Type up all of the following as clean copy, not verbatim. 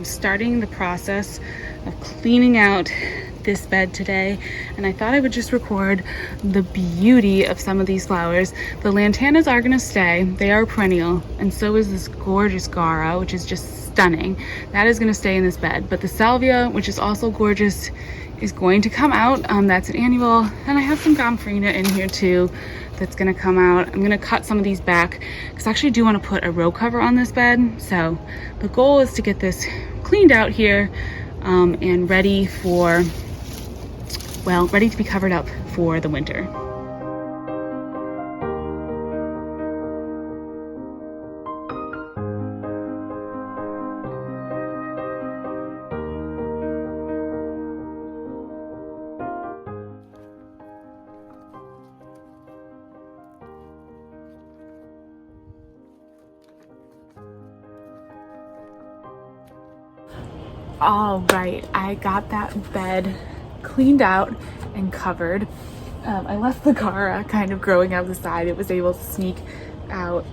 starting the process of cleaning out this bed today, and I thought I would just record the beauty of some of these flowers. The lantanas are gonna stay, they are perennial, and so is this gorgeous Gara, which is just stunning. That is gonna stay in this bed, but the salvia, which is also gorgeous, is going to come out. That's an annual, and I have some gomphrena in here too that's gonna come out. I'm gonna cut some of these back because I actually do want to put a row cover on this bed. So the goal is to get this cleaned out here and ready for, well, ready to be covered up for the winter. All right, I got that bed cleaned out and covered. I left the Gara kind of growing out the side. It was able to sneak out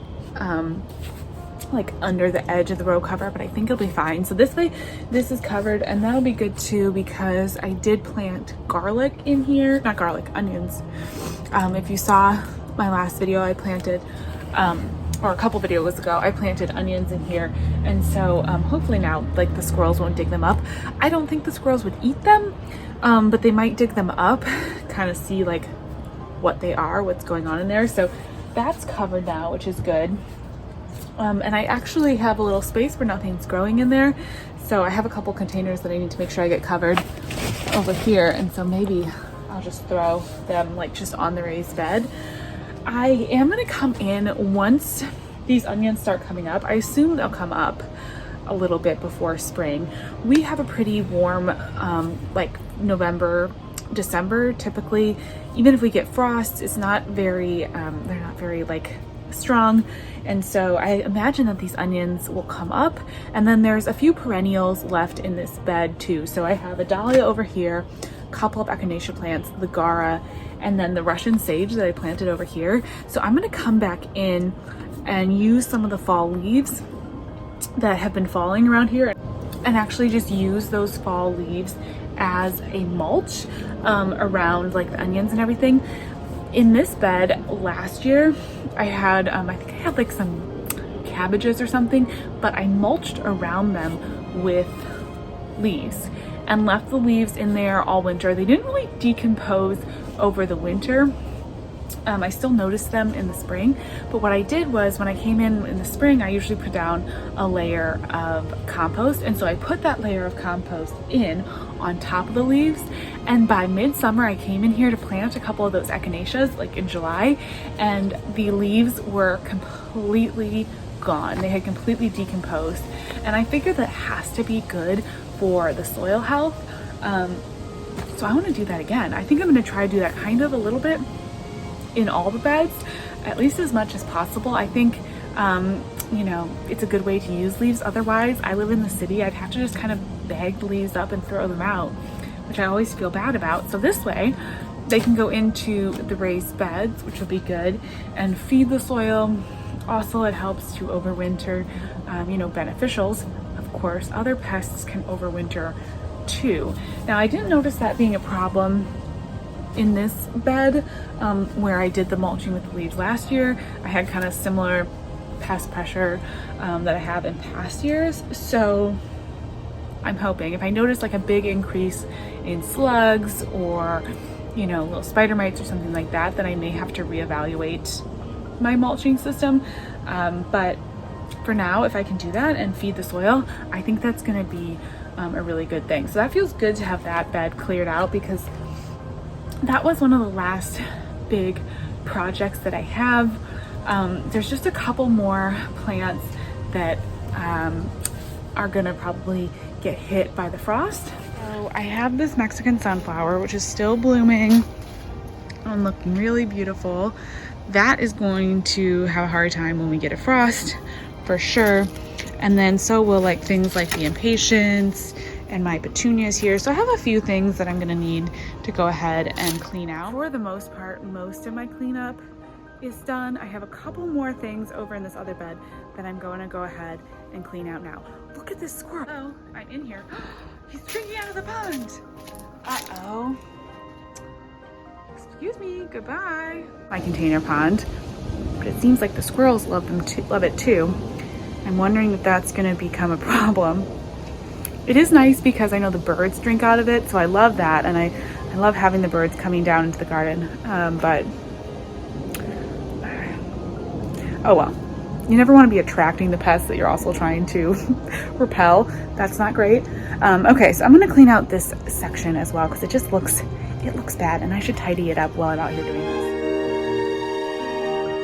like under the edge of the row cover, but I think it'll be fine. So this way, this is covered, and that'll be good too because I did plant garlic in here, not garlic, onions. If you saw my last video, I planted or a couple videos ago, I planted onions in here, and so hopefully now like the squirrels won't dig them up. I don't think the squirrels would eat them, but they might dig them up, kind of see like what they are, what's going on in there. So that's covered now, which is good. And I actually have a little space where nothing's growing in there, so I have a couple containers that I need to make sure I get covered over here, and so maybe I'll just throw them like just on the raised bed. I am gonna come in once these onions start coming up. I assume they'll come up a little bit before spring. We have a pretty warm like November, December typically. Even if we get frost, it's not very they're not very like strong, and so I imagine that these onions will come up. And then there's a few perennials left in this bed too. So I have a dahlia over here, a couple of echinacea plants, the Gara, and then the Russian sage that I planted over here. So I'm gonna come back in and use some of the fall leaves that have been falling around here and actually just use those fall leaves as a mulch around like the onions and everything. In this bed last year, I had, I think I had like some cabbages or something, but I mulched around them with leaves and left the leaves in there all winter. They didn't really decompose over the winter. I still noticed them in the spring, but what I did was when I came in the spring, I usually put down a layer of compost, and so I put that layer of compost in on top of the leaves, and by midsummer I came in here to plant a couple of those echinaceas like in July, and the leaves were completely gone. They had completely decomposed, and I figured that has to be good for the soil health. So I want to do that again. I think I'm going to try to do that kind of a little bit in all the beds, at least as much as possible. I think, you know, it's a good way to use leaves. Otherwise, I live in the city, I'd have to just kind of bag the leaves up and throw them out, which I always feel bad about. So this way, they can go into the raised beds, which will be good, and feed the soil. Also, it helps to overwinter, you know, beneficials. Of course, other pests can overwinter too. Now, I didn't notice that being a problem in this bed where I did the mulching with the leaves last year. I had kind of similar pest pressure that I have in past years. So I'm hoping if I notice like a big increase in slugs or, you know, little spider mites or something like that, then I may have to reevaluate my mulching system. But for now, if I can do that and feed the soil, I think that's going to be a really good thing. So that feels good to have that bed cleared out, because that was one of the last big projects that I have. There's just a couple more plants that are gonna probably get hit by the frost. So I have this Mexican sunflower, which is still blooming and looking really beautiful. That is going to have a hard time when we get a frost, for sure. And then so will like things like the impatiens and my petunias here. So I have a few things that I'm gonna need to go ahead and clean out. For the most part, most of my cleanup is done. I have a couple more things over in this other bed that I'm going to go ahead and clean out now. Look at this squirrel. Oh, I'm in here. He's drinking out of the pond. Uh-oh. Excuse me, goodbye. My container pond, but it seems like the squirrels love it too. I'm wondering if that's gonna become a problem. It is nice because I know the birds drink out of it, so I love that, and I love having the birds coming down into the garden, but oh well. You never want to be attracting the pests that you're also trying to repel. That's not great. Okay, so I'm gonna clean out this section as well because it just looks bad, and I should tidy it up while I'm out here doing this.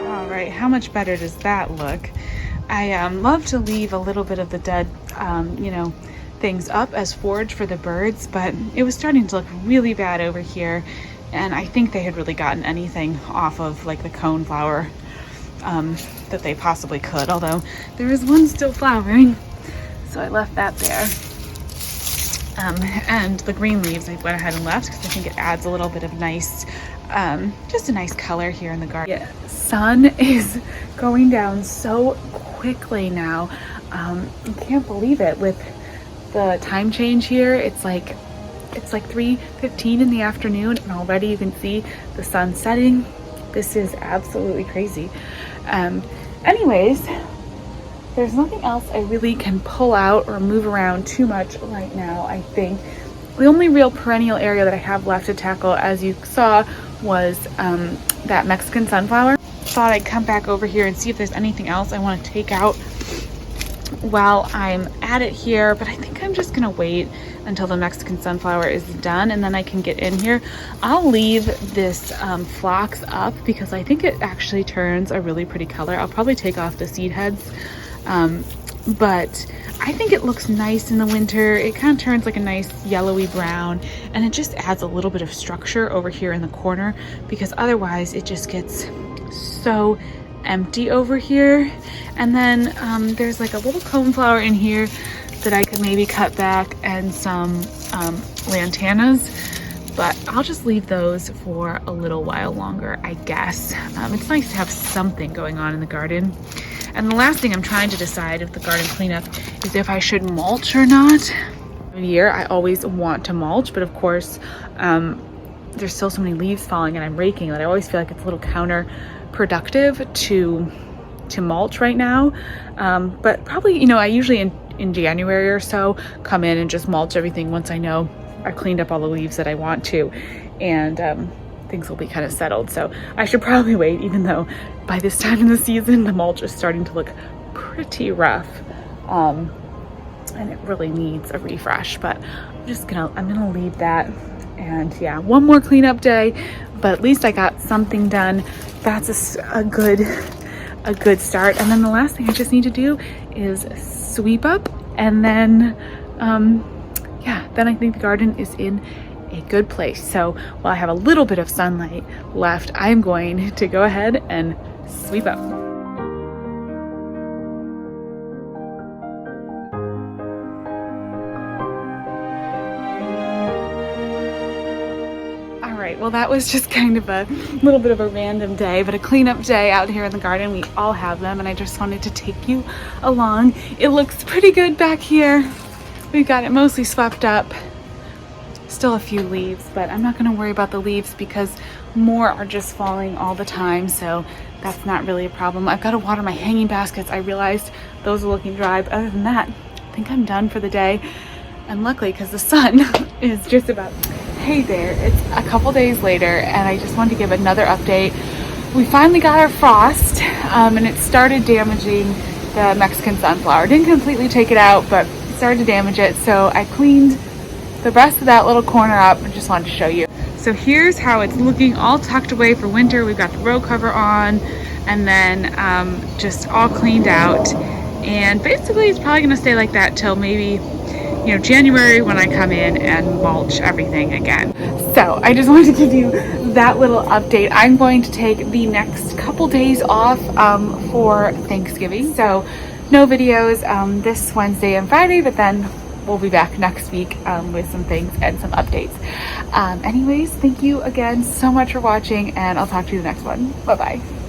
All right, how much better does that look? I love to leave a little bit of the dead, you know, things up as forage for the birds, but it was starting to look really bad over here, and I think they had really gotten anything off of like the cone flower that they possibly could, although there is one still flowering, so I left that there. And the green leaves I went ahead and left because I think it adds a little bit of nice, just a nice color here in the garden. Yeah, sun is going down so quickly now. I can't believe it with the time change here. It's like 3:15 in the afternoon, and already you can see the sun setting. This is absolutely crazy. Anyways, there's nothing else I really can pull out or move around too much right now. I think the only real perennial area that I have left to tackle, as you saw, was that Mexican sunflower. Thought I'd come back over here and see if there's anything else I want to take out while I'm at it here, but I think I'm just gonna wait until the Mexican sunflower is done and then I can get in here. I'll leave this phlox up because I think it actually turns a really pretty color. I'll probably take off the seed heads, but I think it looks nice in the winter. It kind of turns like a nice yellowy brown, and it just adds a little bit of structure over here in the corner because otherwise it just gets so empty over here. And then there's like a little coneflower in here that I could maybe cut back, and some lantanas, but I'll just leave those for a little while longer, I guess. It's nice to have something going on in the garden. And the last thing I'm trying to decide with the garden cleanup is if I should mulch or not. Every year I always want to mulch, but of course there's still so many leaves falling and I'm raking that I always feel like it's a little counterproductive to mulch right now. But probably, you know, I usually in January or so come in and just mulch everything once I know I've cleaned up all the leaves that I want to, and things will be kind of settled. So I should probably wait, even though by this time in the season the mulch is starting to look pretty rough, and it really needs a refresh. But I'm gonna leave that. And yeah, one more cleanup day, but at least I got something done. That's a good start. And then the last thing I just need to do is sweep up, and then then I think the garden is in a good place. So while I have a little bit of sunlight left, I'm going to go ahead and sweep up. Well, that was just kind of a little bit of a random day, but a cleanup day out here in the garden. We all have them, and I just wanted to take you along. It looks pretty good back here. We've got it mostly swept up. Still a few leaves, but I'm not going to worry about the leaves because more are just falling all the time, so that's not really a problem. I've got to water my hanging baskets. I realized those are looking dry, but other than that, I think I'm done for the day. And luckily, because the sun is just about, hey there, it's a couple days later, and I just wanted to give another update. We finally got our frost, and it started damaging the Mexican sunflower. Didn't completely take it out, but it started to damage it. So I cleaned the rest of that little corner up and just wanted to show you. So here's how it's looking, all tucked away for winter. We've got the row cover on, and then just all cleaned out. And basically it's probably gonna stay like that till maybe, you know, January, when I come in and mulch everything again. So I just wanted to give you that little update. I'm going to take the next couple days off for Thanksgiving. So no videos this Wednesday and Friday, but then we'll be back next week with some things and some updates. Anyways, thank you again so much for watching, and I'll talk to you the next one. Bye-bye.